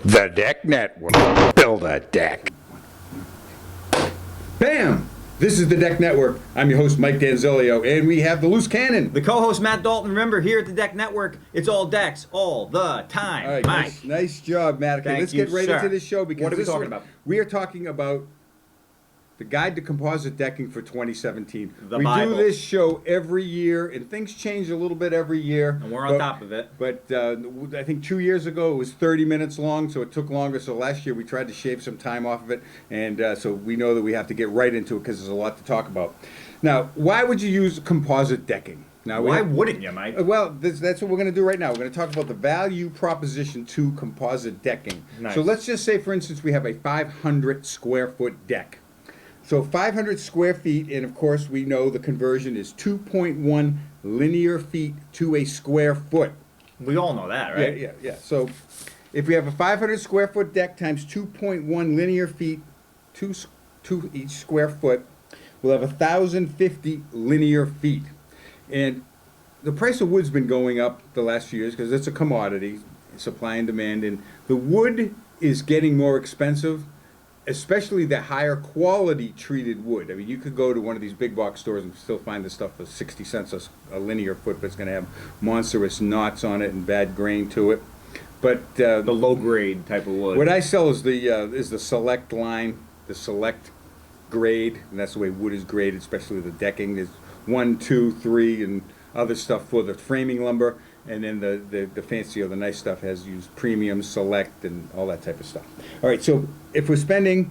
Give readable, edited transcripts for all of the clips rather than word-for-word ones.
The Deck Network. Build a deck. Bam! This is the Deck Network. I'm your host, Mike Danzilio, and we have the loose cannon. The co-host, Matt Dalton. Remember, here at the Deck Network, it's all decks all the time. All right, Mike. nice job, Matt. Okay, let's get right into this show because what are we talking about? We are talking about the Guide to Composite Decking for 2017. The we Bible. do this show every year, and things change a little bit every year. And we're on top of it. But I think 2 years ago it was 30 minutes long, so it took longer. So last year we tried to shave some time off of it, and so we know that we have to get right into it because there's a lot to talk about. Now, why would you use composite decking? Now, Why wouldn't you, Mike? Well, that's what we're going to do right now. We're going to talk about the value proposition to composite decking. Nice. So let's just say, for instance, we have a 500 square foot deck. So 500 square feet, and of course we know the conversion is 2.1 linear feet to a square foot. We all know that, right? Yeah. So if we have a 500 square foot deck times 2.1 linear feet to each square foot, we'll have 1,050 linear feet. And the price of wood's been going up the last few years because it's a commodity, supply and demand, and the wood is getting more expensive, especially the higher quality treated wood. I mean, you could go to one of these big box stores and still find this stuff for 60 cents a linear foot, but it's going to have monstrous knots on it and bad grain to it. But The low grade type of wood. what I sell is the select line, the select grade, and that's the way wood is graded, especially the decking. There's 1, 2, 3, and other stuff for the framing lumber, and then the fancy or the nice stuff has used premium, select, and all that type of stuff. All right, so if we're spending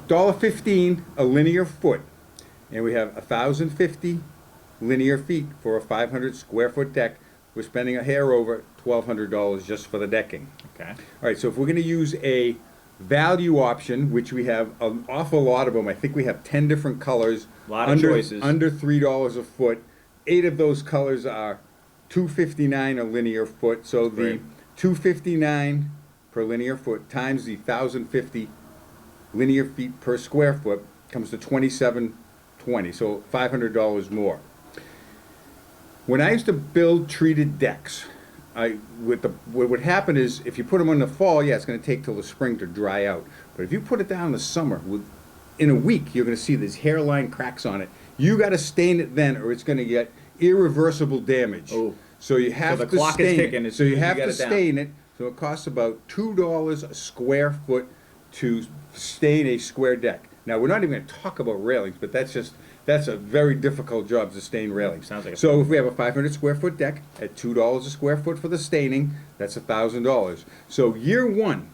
$1.15 a linear foot, and we have 1,050 linear feet for a 500 square foot deck, we're spending a hair over $1,200 just for the decking. Okay. All right, so if we're going to use a value option, which we have an awful lot of them, I think we have 10 different colors. Lot of choices. Under $3 a foot. 8 of those colors are $2.59 a linear foot. So the Great. $2.59 per linear foot times the 1,050 linear feet per square foot comes to $27.20. So $500 more. When I used to build treated decks, what would happen is if you put them in the fall, yeah, it's going to take till the spring to dry out. But if you put it down in the summer, in a week, you're going to see these hairline cracks on it. You got to stain it then, or it's going to get irreversible damage. Oh. So you have the to clock is stain ticking it. as So you soon as you have get to it down. stain it. So it costs about $2 a square foot to stain a square deck. Now we're not even going to talk about railings, but that's a very difficult job to stain railings. Sounds like a So if we have a 500 square foot deck at $2 a square foot for the staining, that's $1,000. So year one,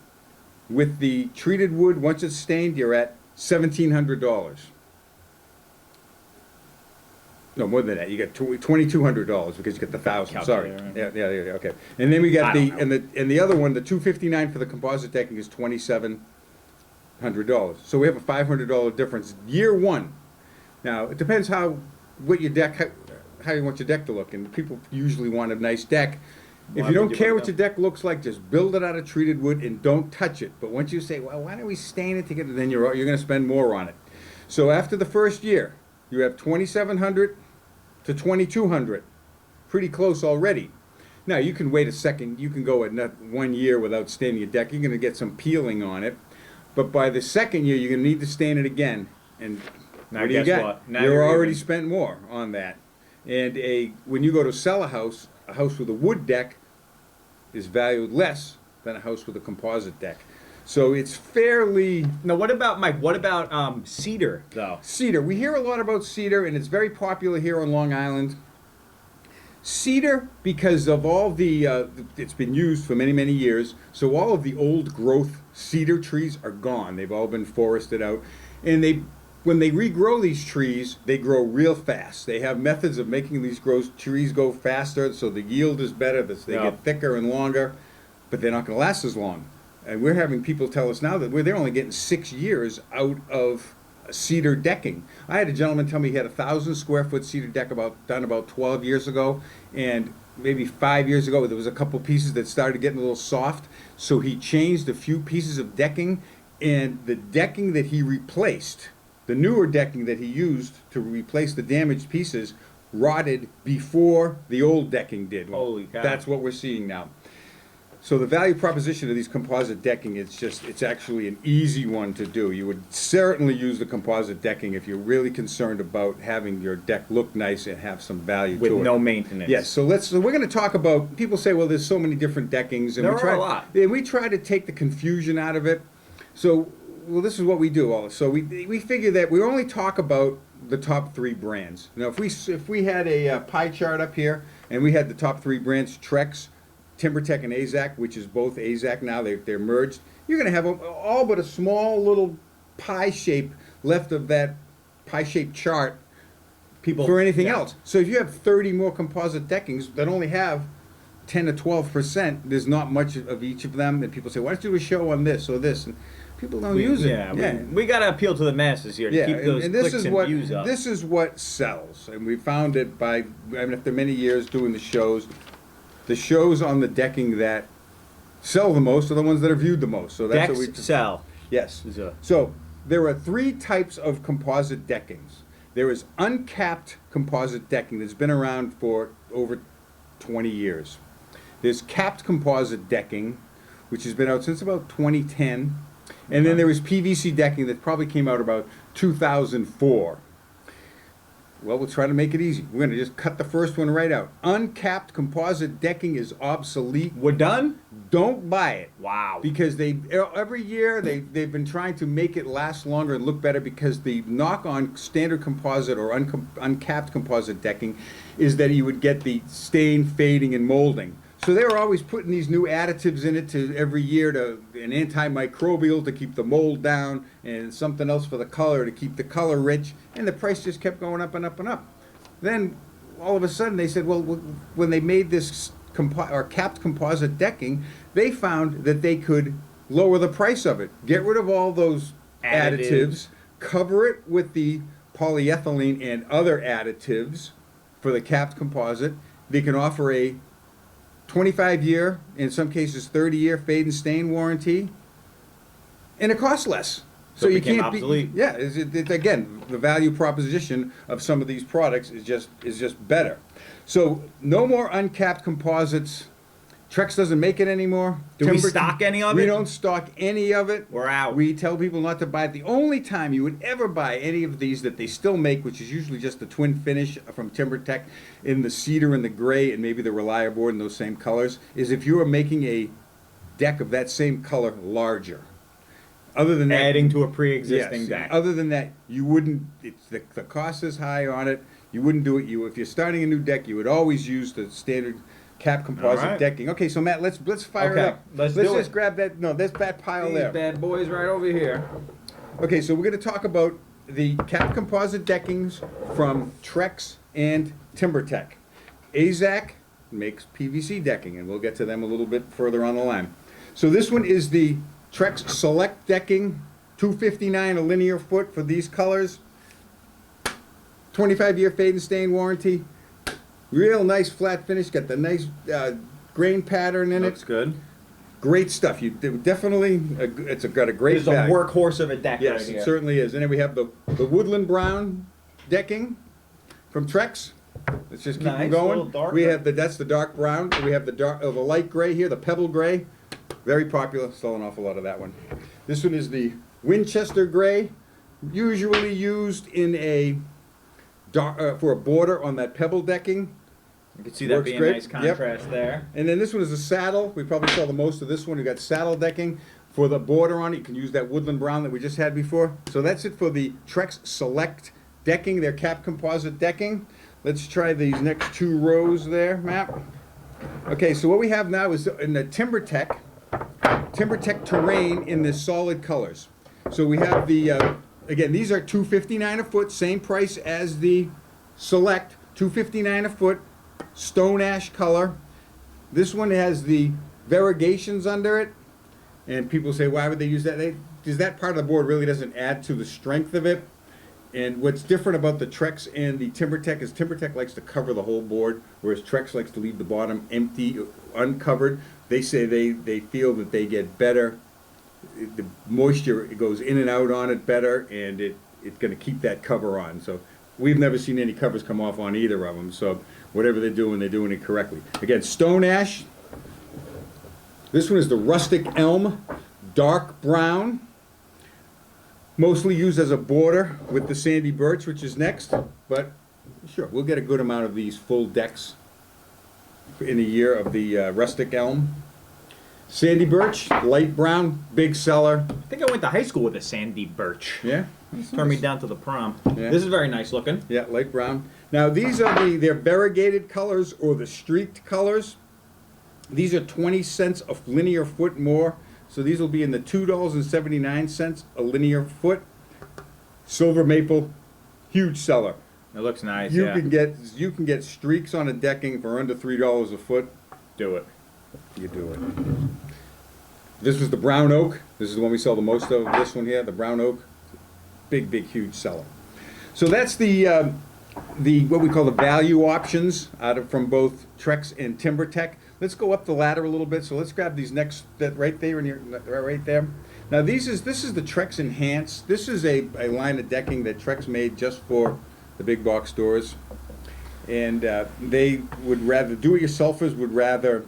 with the treated wood, once it's stained, you're at $1,700. No, more than that. You get $2,200 because you get the 1,000. Sorry. Calculator, Yeah. Okay. And then we got I don't and the other one, the $259 for the composite decking is $2,700. So we have a $500 difference year one. Now it depends how you want your deck to look, and people usually want a nice deck. If Why you don't would you care want what your deck looks like, just build it out of treated wood and don't touch it. But once you say, well, why don't we stain it together, then you're going to spend more on it. So after the first year, you have $2,700 to $2,200, pretty close already. Now you can wait a second. You can go at 1 year without staining your deck. You're going to get some peeling on it, but by the second year, you're going to need to stain it again. And Now what do you guess got? what? Now You're you're already even. spent more on that. And when you go to sell a house with a wood deck is valued less than a house with a composite deck. So it's fairly Now, what about, Mike? What about cedar, though? cedar. We hear a lot about cedar, and it's very popular here on Long Island. Cedar, because of all it's been used for many, many years, so all of the old growth cedar trees are gone. They've all been forested out. And when they regrow these trees, they grow real fast. They have methods of making these trees go faster, so the yield is better, they Yeah. get thicker and longer, but they're not going to last as long. And we're having people tell us now that they're only getting 6 years out of cedar decking. I had a gentleman tell me he had a 1,000 square foot cedar deck done about 12 years ago, and maybe 5 years ago there was a couple pieces that started getting a little soft, so he changed a few pieces of decking, and the decking that he replaced, the newer decking that he used to replace the damaged pieces, rotted before the old decking did. Well, Holy cow. that's what we're seeing now. So the value proposition of these composite decking, it's actually an easy one to do. You would certainly use the composite decking if you're really concerned about having your deck look nice and have some value With to it. no maintenance. Yes, so we're going to talk about, people say, well, there's so many different deckings. And There we are try, a lot. And we try to take the confusion out of it. So, well, this is what we do. So we figure that we only talk about the top 3 brands. Now, if we had a pie chart up here, and we had the top 3 brands, Trex, TimberTech, and AZAC, which is both AZAC now, they're merged, you're going to have all but a small little pie shape left of that pie shaped chart for anything else. So if you have 30 more composite deckings that only have 10 to 12%, there's not much of each of them, and people say, why don't you do a show on this or this? And people don't use it. Yeah, we got to appeal to the masses here to keep those clicks and views up. This is what sells, and we found it by, after many years doing the shows on the decking that sell the most are the ones that are viewed the most. So that's Decks what we sell. Yes. So there are 3 types of composite deckings. There is uncapped composite decking that's been around for over 20 years. There's capped composite decking, which has been out since about 2010. And then there is PVC decking that probably came out about 2004. Well, we'll try to make it easy. We're going to just cut the first one right out. Uncapped composite decking is obsolete. We're done? Don't buy it. Wow. Because every year they've been trying to make it last longer and look better, because the knock on standard composite or uncapped composite decking is that you would get the stain, fading, and molding. So they were always putting these new additives in it every year, an antimicrobial to keep the mold down, and something else for the color to keep the color rich, and the price just kept going up and up and up. Then all of a sudden they said, well, when they made this capped composite decking, they found that they could lower the price of it, get rid of all those additives, cover it with the polyethylene and other additives for the capped composite. They can offer a 25-year, in some cases 30-year fade and stain warranty, and it costs less. So it you became can't obsolete. Again, the value proposition of some of these products is just better. So no more uncapped composites. Trex doesn't make it anymore. Do we stock any of it? We don't stock any of it. We're out. We tell people not to buy it. The only time you would ever buy any of these that they still make, which is usually just the twin finish from TimberTech in the cedar and the gray and maybe the Reliar board in those same colors, is if you are making a deck of that same color larger. Other than that, adding to a pre-existing yes, deck. Other than that, you wouldn't. The cost is high on it. You wouldn't do it. If you're starting a new deck, you would always use the standard cap composite decking. Okay, so Matt, let's fire it up. Let's just grab that. No, there's that pile there. These bad boys right over here. Okay, so we're going to talk about the cap composite deckings from Trex and TimberTech. AZAC makes PVC decking, and we'll get to them a little bit further on the line. So this one is the Trex Select decking, $259 a linear foot for these colors. 25-year fade and stain warranty. Real nice flat finish. Got the nice grain pattern in Looks it. good. Great stuff. You definitely. It's got a great. It's a value. workhorse of a deck. Yes, right here. it certainly is. And then we have the woodland brown decking from Trex. Let's just keep them Nice, going. a little darker. We have that's the dark brown. And we have the light gray here, the pebble gray. Very popular. Sell an awful lot of that one. This one is the Winchester gray, usually used in a for a border on that pebble decking. You can see that being great. a nice contrast there. And then this one is a saddle. We probably sell the most of this one. We've got saddle decking for the border on it. You can use that woodland brown that we just had before. So that's it for the Trex Select decking, their cap composite decking. Let's try these next 2 rows there, Matt. Okay, so what we have now is in the TimberTech Terrain in the solid colors. So we have the, again, these are $259 a foot, same price as the Select, $259 a foot, stone ash color. This one has the variegations under it, and people say, why would they use that? Because that part of the board really doesn't add to the strength of it. And what's different about the Trex and the TimberTech is TimberTech likes to cover the whole board, whereas Trex likes to leave the bottom empty, uncovered. They say they feel that they get better, the moisture goes in and out on it better, and it's going to keep that cover on. So we've never seen any covers come off on either of them. So whatever they're doing it correctly. Again, stone ash, This one is the rustic elm, dark brown. Mostly used as a border with the sandy birch, which is next. But sure, we'll get a good amount of these full decks in a year of the rustic elm. Sandy birch, light brown, big seller. I think I went to high school with a sandy birch. Yeah. Turned me down to the prom. Yeah. This is very nice looking. Yeah, light brown. Now these are they're variegated colors or the streaked colors. These are 20 cents a linear foot more. So these will be in the $2.79 a linear foot. Silver maple, huge seller. It looks nice. You yeah. can get streaks on a decking for under $3 a foot. Do it. You do it. This was the brown oak. This is the one we sell the most of. This one here, the brown oak, big, huge seller. So that's the what we call the value options from both Trex and TimberTech. Let's go up the ladder a little bit. So let's grab these next right there right there. Now this is the Trex Enhance. This is a line of decking that Trex made just for the big box stores, and they would rather do-it-yourselfers would rather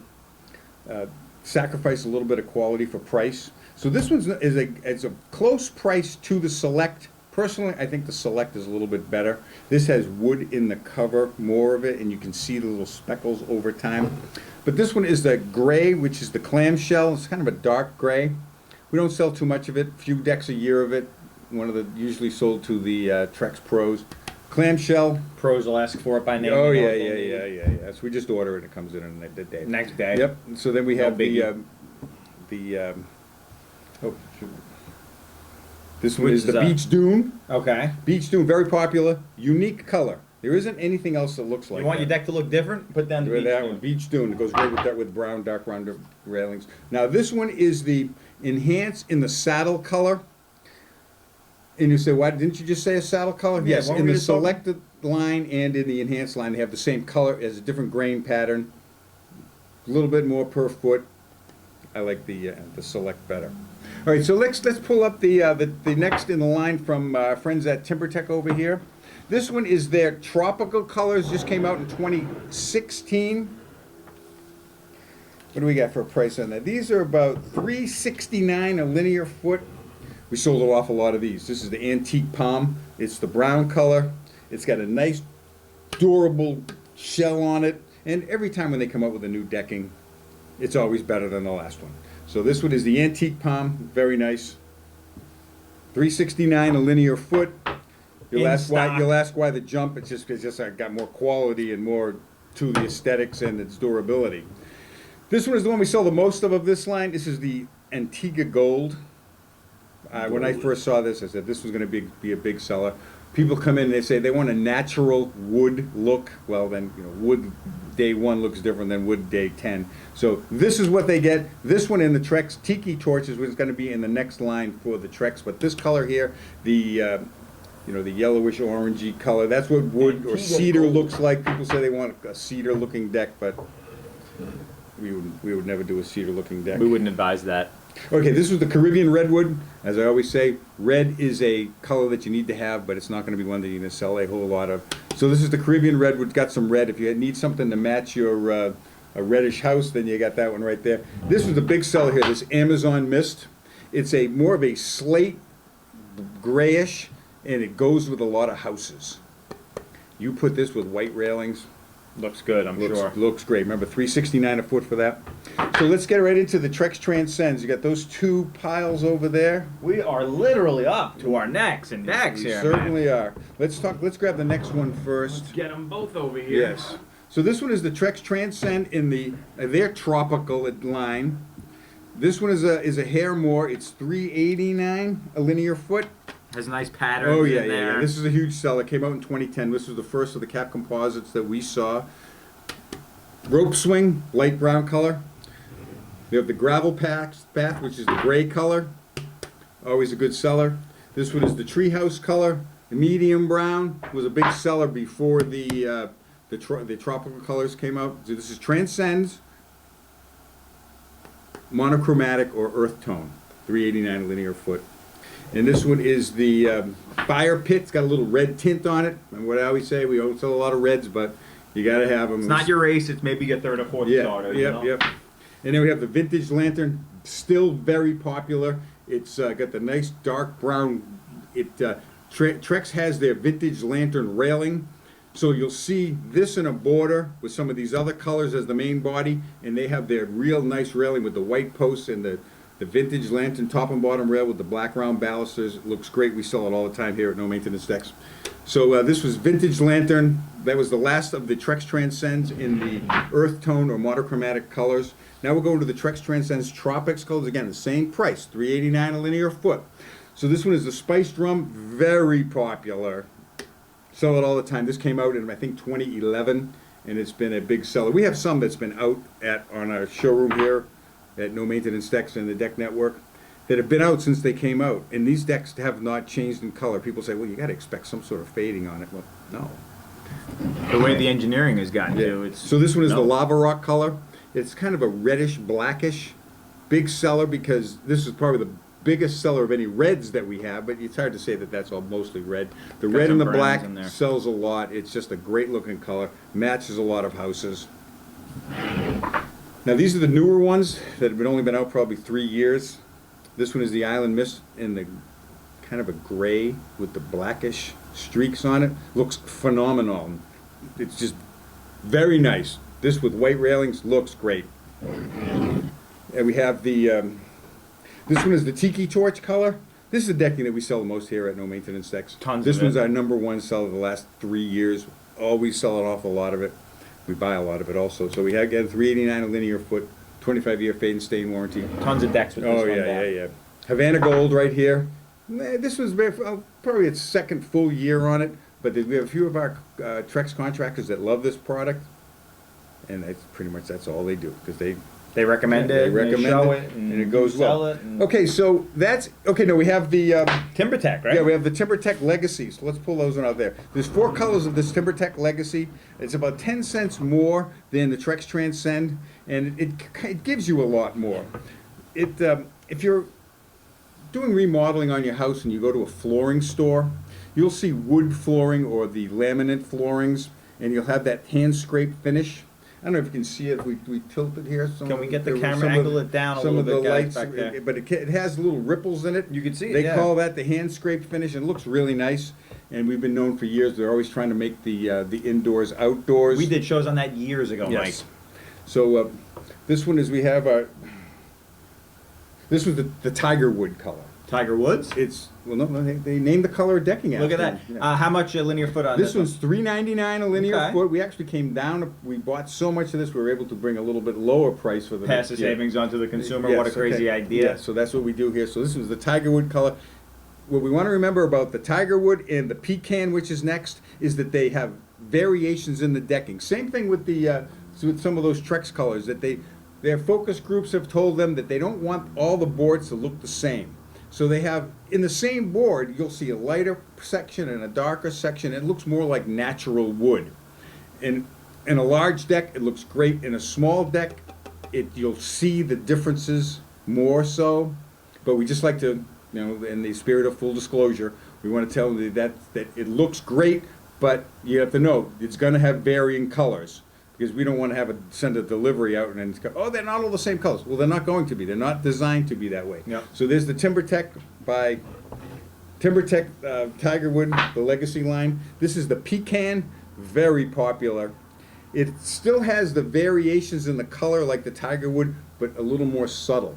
sacrifice a little bit of quality for price. So this one is a close price to the Select. Personally, I think the Select is a little bit better. This has wood in the cover, more of it, and you can see the little speckles over time. But this one is the gray, which is the clamshell. It's kind of a dark gray. We don't sell too much of it. Few decks a year of it. One of the usually sold to the Trex Pros. Clamshell. Pros will ask for it by name. Oh you know yeah. what they need. So we just order it. It comes in the day. Next day. Yep. So then we No have biggie. oh, shoot. This one Which is the is a- Beach Dune. Okay. Beach Dune, very popular, unique color. There isn't anything else that looks like You want that. your deck to look different? Put down the Right, beach. that one, Beach Dune. It goes great with that with brown, dark brown railings. Now this one is the Enhance in the saddle color. And you say, why didn't you just say a saddle color? Yeah, Yes, weren't in we the just talking- selected line and in the enhanced line, they have the same color as a different grain pattern. A little bit more per foot. I like the select better. All right, so let's pull up the next in the line from friends at TimberTech over here. This one is their tropical colors. Just came out in 2016. What do we got for a price on that? These are about $3.69 a linear foot. We sold an awful lot of these. This is the antique palm. It's the brown color. It's got a nice, durable shell on it. And every time when they come up with a new decking, it's always better than the last one. So this one is the antique palm. Very nice. $3.69 a linear foot. You'll In ask why. stock. You'll ask why the jump. It's just got more quality and more to the aesthetics and its durability. This one is the one we sell the most of this line. This is the Antigua Gold. When I first saw this, I said this was going to be a big seller. People come in and they say they want a natural wood look. Well, then wood day 1 looks different than wood day 10. So this is what they get. This one in the Trex Tiki Torch is what's going to be in the next line for the Trex. But this color here, the the yellowish orangey color, that's what wood or Antigua cedar Gold. looks like. People say they want a cedar looking deck, but we would never do a cedar looking deck. We wouldn't advise that. Okay, this was the Caribbean redwood. As I always say, red is a color that you need to have, but it's not going to be one that you're going to sell a whole lot of. So this is the Caribbean redwood. Got some red. If you need something to match your a reddish house, then you got that one right there. This was the big seller here, this Amazon Mist. It's more of a slate grayish, and it goes with a lot of houses. You put this with white railings. Looks good, I'm sure. Looks great. Remember, $3.69 a foot for that. So let's get right into the Trex Transcends. You got those two piles over there. We are literally up to our necks and decks We here, certainly are. Let's grab the next one first. Let's get them both over here. Yes. So this one is the Trex Transcend in their tropical line. This one is a hair more. It's $3.89 a linear foot. Has nice patterns Oh yeah, in there. yeah. This is a huge seller. Came out in 2010. This was the first of the Cap Composites that we saw. Rope swing, light brown color. We have the gravel path, which is the gray color. Always a good seller. This one is the treehouse color. The medium brown was a big seller before the tropical colors came out. So this is Transcends, monochromatic or earth tone, $3.89 a linear foot. And this one is the fire pit. It's got a little red tint on it. And what I always say, we don't sell a lot of reds, but you got to have them. It's not your ace, it's maybe your third or fourth starter. Yep. And then we have the vintage lantern, still very popular. It's got the nice dark brown. Trex has their vintage lantern railing. So you'll see this in a border with some of these other colors as the main body, and they have their real nice railing with the white posts and the vintage lantern top and bottom rail with the black round balusters. It looks great. We sell it all the time here at No Maintenance Decks. So this was vintage lantern. That was the last of the Trex Transcends in the earth tone or monochromatic colors. Now we're going to the Trex Transcends Tropics colors. Again, the same price, $3.89 a linear foot. So this one is the spiced rum, very popular. Sell it all the time. This came out in, I think, 2011, and it's been a big seller. We have some that's been out on our showroom here at No Maintenance Decks and the Deck Network that have been out since they came out. And these decks have not changed in color. People say, well, you got to expect some sort of fading on it. Well, no. The way the engineering has gotten to, it's... So this one is the lava rock color. It's kind of a reddish, blackish, big seller because this is probably the biggest seller of any reds that we have, but it's hard to say that that's all mostly red. The red and the black sells a lot. It's just a great looking color. Matches a lot of houses. Now these are the newer ones that have only been out probably 3 years. This one is the Island Mist in the kind of a gray with the blackish streaks on it. Looks phenomenal. It's just very nice. This with white railings looks great. And we have the this one is the Tiki Torch color. This is the decking that we sell the most here at No Maintenance Decks. Tons This of it. one's our #1 seller the last 3 years. Always sell an awful lot of it. We buy a lot of it also. So we have, again, $3.89 a linear foot, 25-year fade and stain warranty. Tons of decks with this Oh, one. yeah. Havana Gold right here. This was probably its second full year on it, but we have a few of our Trex contractors that love this product, and that's pretty much that's all they do because They recommend they it, recommend they show it, it, and it goes sell well. it. And Okay, so that's okay. No, we have the TimberTech, right? yeah, we have the TimberTech Legacy. So let's pull those one out there. There's 4 colors of this TimberTech Legacy. It's about 10 cents more than the Trex Transcend, and it gives you a lot more. If you're doing remodeling on your house and you go to a flooring store, you'll see wood flooring or the laminate floorings, and you'll have that hand scrape finish. I don't know if you can see it. We tilt it here. Can we get the camera angle it down a little bit, guys, back there? But it has little ripples in it. You can see it, They yeah. call that the hand scrape finish, and it looks really nice. And we've been known for years. They're always trying to make the indoors outdoors. We did shows on that years ago, Mike. Yes. So this one is we have our. This was the Tiger Wood color. Tiger Woods? They named the color decking after Look at that. him. Yeah. How much a linear foot on This one's $3.99 a linear Okay. foot. We actually came down. We bought so much of this, we were able to bring a little bit lower price for the Pass the next year. savings on to the consumer. Yes, What a crazy okay. idea. Yeah, so that's what we do here. So this was the Tiger Wood color. What we want to remember about the Tiger Wood and the Pecan, which is next, is that they have variations in the decking. Same thing with with some of those Trex colors that their focus groups have told them that they don't want all the boards to look the same. So they have, in the same board, you'll see a lighter section and a darker section. It looks more like natural wood. In a large deck, it looks great. In a small deck, you'll see the differences more so. But we just like to, in the spirit of full disclosure, we want to tell you that it looks great, but you have to know it's going to have varying colors. Because we don't want to send a delivery out and then they're not all the same colors. Well, they're not going to be. They're not designed to be that way. Yep. So there's the TimberTech by TimberTech Tiger Wood, the Legacy line. This is the Pecan, very popular. It still has the variations in the color like the Tiger Wood, but a little more subtle.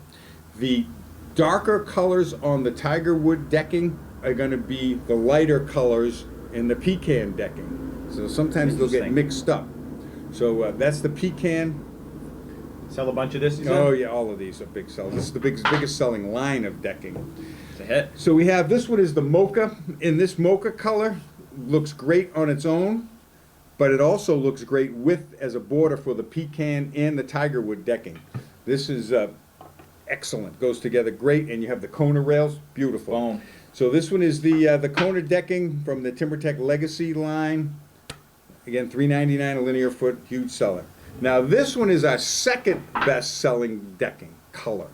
The darker colors on the Tiger Wood decking are going to be the lighter colors in the Pecan decking. So sometimes they'll get Interesting. mixed up. So that's the Pecan. Sell a bunch of this, you said? Oh yeah, all of these are big sellers. This is the biggest selling line of decking. It's a hit. So we have, this one is the Mocha. In this Mocha color, looks great on its own, but it also looks great as a border for the Pecan and the Tiger Wood decking. This is excellent, goes together great, and you have the Kona rails, beautiful. Boom. So this one is the Kona decking from the TimberTech Legacy line. Again, $3.99 a linear foot, huge seller. Now this one is our second best-selling decking color.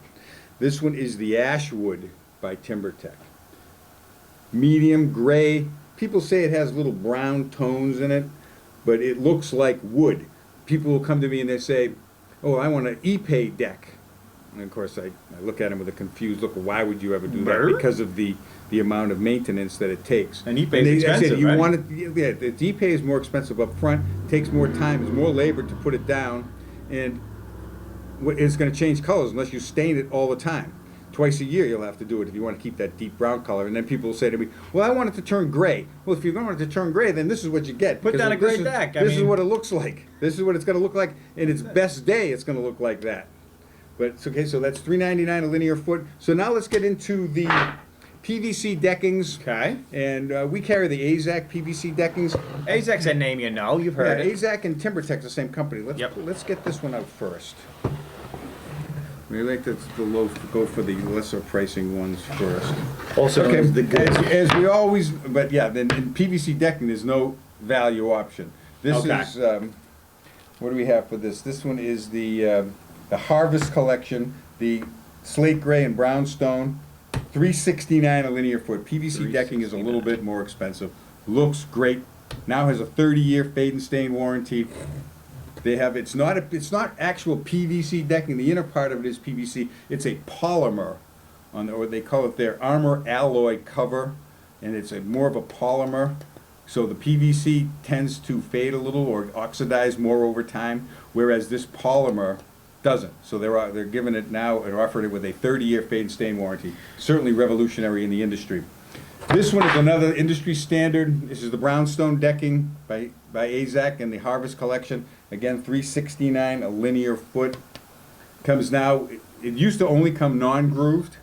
This one is the Ashwood by TimberTech. Medium gray. People say it has little brown tones in it, but it looks like wood. People will come to me and they say, oh, I want an e-pay deck. And of course, I look at him with a confused look. Why would you ever do that? Brr. Because of the amount of maintenance that it takes. And e-pay is I said, expensive, you right? want it, yeah, the e-pay is more expensive up front, takes more time, there's more labor to put it down, and it's going to change colors unless you stain it all the time. Twice a year you'll have to do it if you want to keep that deep brown color. And then people will say to me, well, I want it to turn gray. Well, if you don't want it to turn gray, then this is what you get. Put because down a this gray is- deck. This is what it looks like. This is what it's going to look like. In its best day, it's going to look like that. But it's okay, so that's $3.99 a linear foot. So now let's get into the PVC deckings. Okay. And we carry the AZAC PVC deckings. AZEC's a name you know. You've heard Yeah, it. AZAC and TimberTech's the same company. Yep. Let's get this one out first. We like to go for the lesser pricing ones first. Also known Okay, as the good. as we always, but yeah, then in PVC decking, there's no value option. This Okay. is, what do we have for this? This one is the Harvest Collection, the slate gray and brownstone, $3.69 a linear foot. PVC decking is a little bit more expensive. Looks great. Now has a 30-year fade and stain warranty. They have, it's not actual PVC decking. The inner part of it is PVC. It's a polymer or they call it their armor alloy cover, and it's more of a polymer. So the PVC tends to fade a little or oxidize more over time, whereas this polymer doesn't. So they're giving it now and offering it with a 30-year fade and stain warranty. Certainly revolutionary in the industry. This one is another industry standard. This is the brownstone decking by AZAC and the Harvest Collection. Again, $3.69 a linear foot. Comes now, it used to only come non-grooved.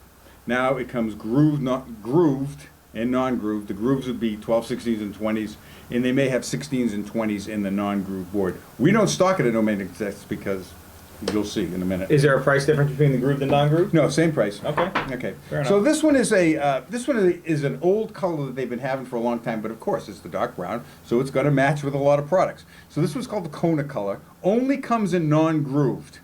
Now it comes grooved, not grooved and non-grooved. The grooves would be 12, 16s, and 20s, and they may have 16s and 20s in the non-grooved board. We don't stock it at no maintenance tests because you'll see in a minute. Is there a price difference between the grooved and non-grooved? No, same price. Okay. Okay. Fair enough. So this one is an old color that they've been having for a long time, but of course it's the dark brown, so it's going to match with a lot of products. So this one's called the Kona color. Only comes in non-grooved.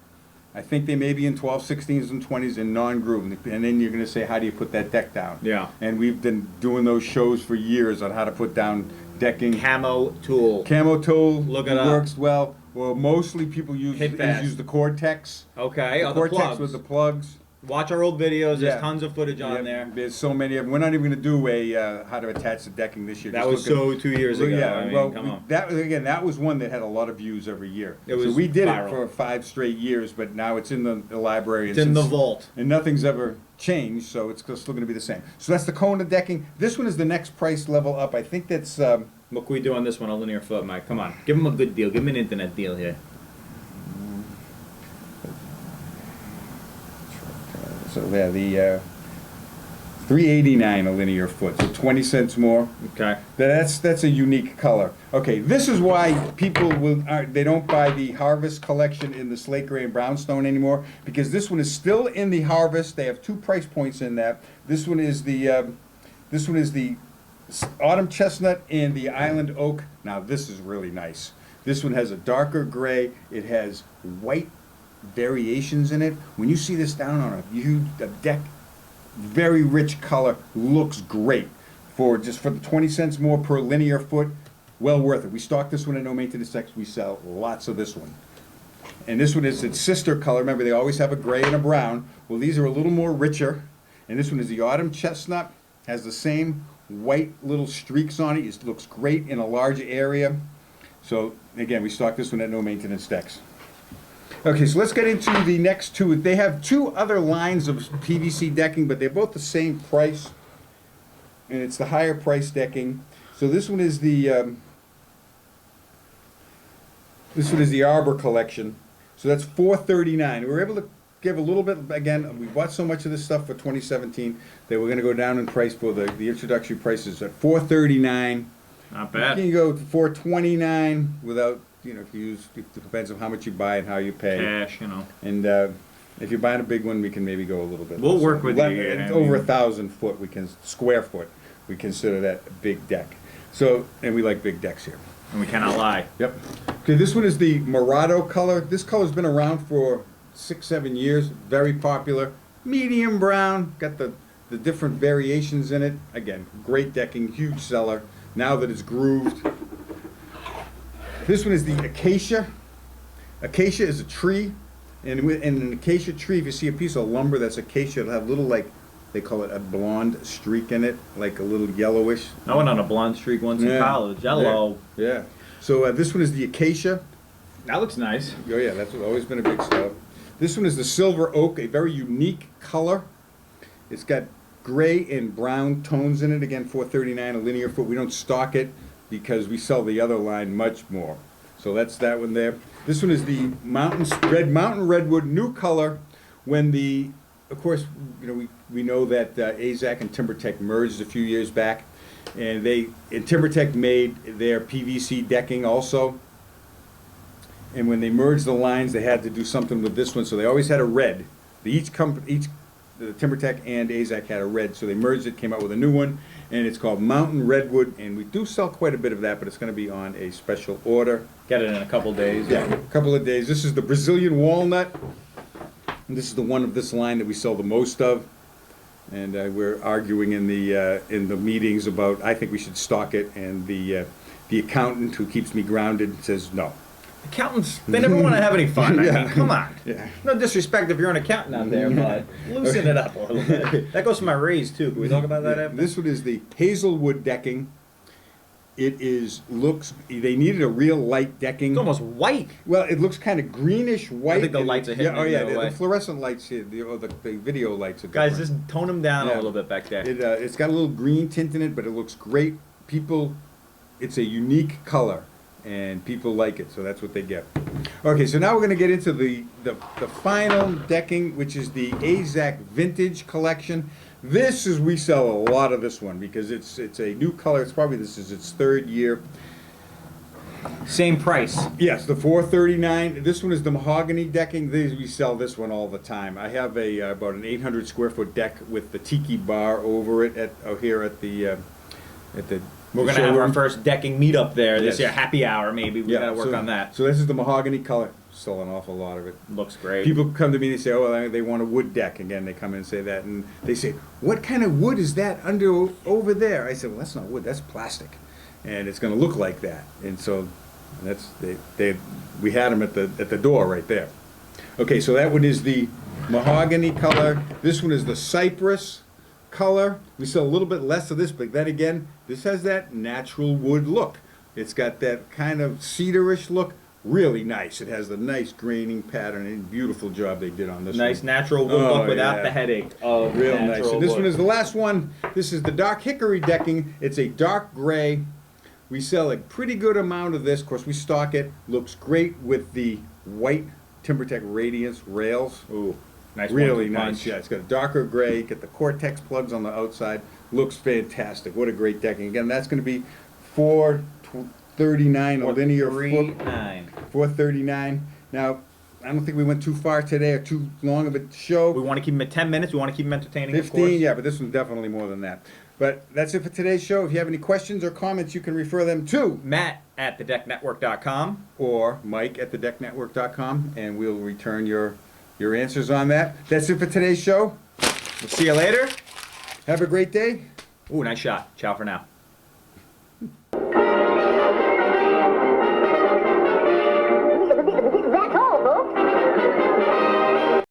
I think they may be in 12, 16s, and 20s in non-grooved. And then you're going to say, how do you put that deck down? Yeah. And we've been doing those shows for years on how to put down decking. Camo tool. Camo tool Look it up. works well. Well, mostly people use Hit fast. the Cortex. Okay. The The Cortex plugs. with the plugs. Watch our old videos. There's Yeah. tons of footage on Yeah, there. There's so many of them. We're not even going to do a how to attach the decking this year. That Just was look at- so 2 years ago. Yeah, I mean, well, come on. that was one that had a lot of views every year. It So was we did viral. it for 5 straight years, but now it's in the library. It's in the since- vault. And nothing's ever changed, so it's still going to be the same. So that's the Kona decking. This one is the next price level up. I think that's What can we do on this one, a linear foot, Mike? Come on. Give him a good deal. Give him an internet deal here. so yeah, the $3.89 a linear foot, so 20 cents more. Okay. That's a unique color. Okay, this is why people they don't buy the Harvest Collection in the slate gray and brownstone anymore, because this one is still in the Harvest. They have 2 price points in that. This one is the autumn chestnut and the island oak. Now this is really nice. This one has a darker gray. It has white variations in it. When you see this down on a deck, very rich color, looks great. For the 20 cents more per linear foot, well worth it. We stock this one at No Maintenance Techs. We sell lots of this one. And this one is its sister color. Remember, they always have a gray and a brown. Well, these are a little more richer. And this one is the autumn chestnut. Has the same white little streaks on it. It looks great in a large area. So, again, we stock this one at No Maintenance Techs. Okay, so let's get into the next two. They have 2 other lines of PVC decking, but they're both the same price. And it's the higher price decking. So this one is the Arbor Collection. So that's $4.39. We were able to give a little bit, again, we bought so much of this stuff for 2017 that we're going to go down in price for the introductory prices at $4.39. Not You bad. can go to $4.29 without, if you use, it depends on how much you buy and how you pay. Cash, And if you're buying a big one, we can maybe go a little bit. We'll less. work with you, I Over mean- 1,000 foot, square foot, we consider that a big deck. So, and we like big decks here. And we cannot lie. Yep. Okay, this one is the Murado color. This color's been around for 6, 7 years. Very popular. Medium brown. Got the different variations in it. Again, great decking, huge seller. Now that it's grooved. This one is the Acacia. Acacia is a tree. And an acacia tree, if you see a piece of lumber that's acacia, it'll have little, like, they call it a blonde streak in it, like a little yellowish. I went on a blonde streak once in college. Hello. Yeah. So this one is the acacia. That looks nice. Oh yeah, that's always been a big stuff. This one is the silver oak, a very unique color. It's got gray and brown tones in it. Again, $4.39 a linear foot. We don't stock it because we sell the other line much more. So that's that one there. This one is the mountain redwood, new color. When of course, we know that AZAC and TimberTech merged a few years back, and TimberTech made their PVC decking also. And when they merged the lines, they had to do something with this one, so they always had a red. The TimberTech and AZAC had a red, so they merged it, came out with a new one, and it's called Mountain Redwood, and we do sell quite a bit of that, but it's going to be on a special order. Get it in a couple days. Yeah, a couple of days. This is the Brazilian walnut, and this is the one of this line that we sell the most of. And we're arguing in the meetings about, I think we should stock it, and the accountant who keeps me grounded says no. Accountants, they never want to have any fun. I mean, come on. Yeah. No disrespect if you're an accountant out there, but loosen it up a little bit. That goes for my raise, too. Can we talk about that after? This one is the hazelwood decking. They needed a real light decking. It's almost white. Well, it looks kind of greenish white. I think the lights are hitting the fluorescent lights here, the video lights are Guys, different. just tone them down a little bit back there. It's got a little green tint in it, but it looks great. It's a unique color, and people like it, so that's what they get. Okay, so now we're going to get into the final decking, which is the AZAC Vintage Collection. We sell a lot of this one because it's a new color. This is its third year. Same price. Yes, the $4.39. This one is the mahogany decking. We sell this one all the time. I have about an 800 square foot deck with the tiki bar over it here at the. We're going to have our first decking meetup there this Yes. year. Happy hour, maybe. We got to work on that. So this is the mahogany color. Sell an awful lot of it. Looks great. People come to me and they say, oh, well, they want a wood deck. Again, they come in and say that. And they say, what kind of wood is that over there? I said, well, that's not wood. That's plastic. And it's going to look like that. And so we had them at the door right there. Okay, so that one is the mahogany color. This one is the cypress color. We sell a little bit less of this, but then again, this has that natural wood look. It's got that kind of cedarish look. Really nice. It has the nice graining pattern, and beautiful job they did on this one. Nice natural wood look without the headache of real natural nice. And this wood. one is the last one. This is the dark hickory decking. It's a dark gray. We sell a pretty good amount of this. Of course, we stock it. Looks great with the white TimberTech Radiance rails. Ooh, nice. Really one-two nice. punch. Yeah, it's got a darker gray. Get the Cortex plugs on the outside. Looks fantastic. What a great decking. Again, that's going to be $4.39 a linear foot. $4.39. Now, I don't think we went too far today or too long of a show. We want to keep them at 10 minutes. We want to keep them entertaining, 15, of course. yeah, but this one's definitely more than that. But that's it for today's show. If you have any questions or comments, you can refer them to Matt at thedecknetwork.com or Mike at thedecknetwork.com, and we'll return your answers on that. That's it for today's show. We'll see you later. Have a great day. Ooh, nice shot. Ciao for now.